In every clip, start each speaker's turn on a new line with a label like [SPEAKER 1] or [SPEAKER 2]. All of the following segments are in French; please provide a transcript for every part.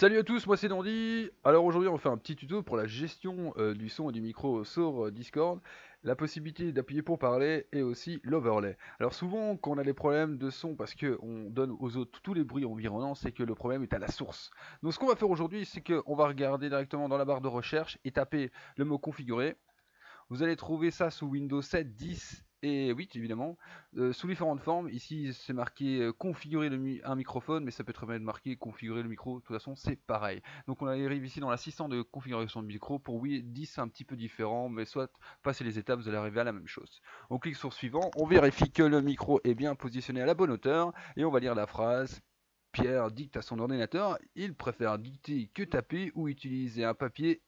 [SPEAKER 1] Salut à tous, moi c'est Dandy. Alors aujourd'hui on fait un petit tuto pour la gestion du son et du micro sur Discord, la possibilité d'appuyer pour parler et aussi l'overlay. Alors souvent quand on a des problèmes de son parce que on donne aux autres tous les bruits environnants, c'est que le problème est à la source. Donc ce qu'on va faire aujourd'hui, c'est qu'on va regarder directement dans la barre de recherche et taper le mot configurer. Vous allez trouver ça sous Windows 7, 10 et 8 évidemment, sous différentes formes. Ici c'est marqué configurer un microphone, mais ça peut très bien être marqué configurer le micro, de toute façon c'est pareil. Donc on arrive ici dans l'assistant de configuration de micro. Pour 8, 10 c'est un petit peu différent, mais soit passer les étapes, vous allez arriver à la même chose. On clique sur suivant, on vérifie que le micro est bien positionné à la bonne hauteur, et on va lire la phrase. Pierre dicte à son ordinateur, il préfère dicter que taper ou utiliser un papier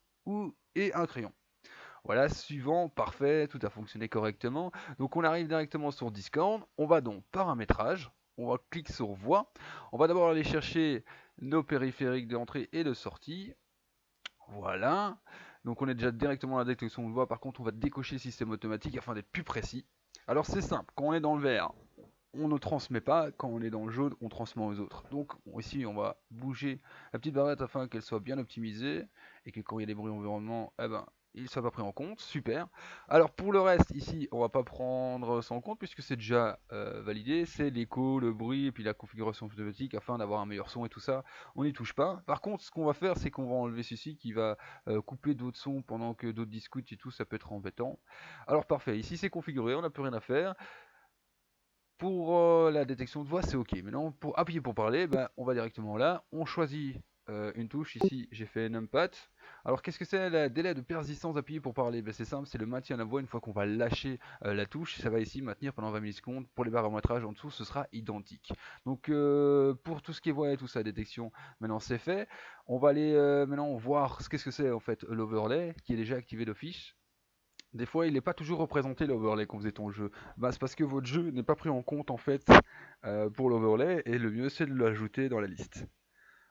[SPEAKER 1] et un crayon. Voilà, suivant, parfait, tout a fonctionné correctement. Donc on arrive directement sur Discord, on va donc paramétrage, on va cliquer sur voix, on va d'abord aller chercher nos périphériques d'entrée et de sortie. Voilà, donc on est déjà directement à la détection de voix, par contre on va décocher système automatique afin d'être plus précis. Alors c'est simple, quand on est dans le vert, on ne transmet pas, quand on est dans le jaune, on transmet aux autres. Donc ici on va bouger la petite barrette afin qu'elle soit bien optimisée et que quand il y a des bruits environnement, eh ben, il ne soit pas pris en compte, super. Alors pour le reste, ici on va pas prendre ça en compte puisque c'est déjà validé, c'est l'écho, le bruit et puis la configuration automatique afin d'avoir un meilleur son et tout ça, on n'y touche pas. Par contre ce qu'on va faire c'est qu'on va enlever ceci qui va couper d'autres sons pendant que d'autres discutent et tout, ça peut être embêtant. Alors parfait, ici c'est configuré, on n'a plus rien à faire. Pour la détection de voix, c'est OK. Maintenant, pour appuyer pour parler, ben, on va directement là. On choisit une touche. Ici, j'ai fait numpad. Alors, qu'est-ce que c'est le délai de persistance d'appuyer pour parler? Ben, c'est simple, c'est le maintien de la voix. Une fois qu'on va lâcher la touche, ça va ici maintenir pendant 20 millisecondes. Pour les paramétrages en dessous, ce sera identique. Donc, pour tout ce qui est voix et tout ça, détection, maintenant c'est fait. On va aller maintenant voir ce qu'est-ce que c'est en fait l'overlay qui est déjà activé d'office. Des fois, il n'est pas toujours représenté l'overlay quand vous êtes en jeu. Bah, c'est parce que votre jeu n'est pas pris en compte en fait pour l'overlay et le mieux c'est de l'ajouter dans la liste.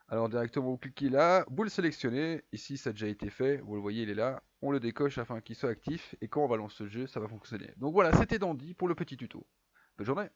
[SPEAKER 1] Alors directement vous cliquez là, vous le sélectionnez, ici ça a déjà été fait, vous le voyez il est là, on le décoche afin qu'il soit actif et quand on va lancer le jeu ça va fonctionner. Donc voilà, c'était Dandy pour le petit tuto. Bonne journée.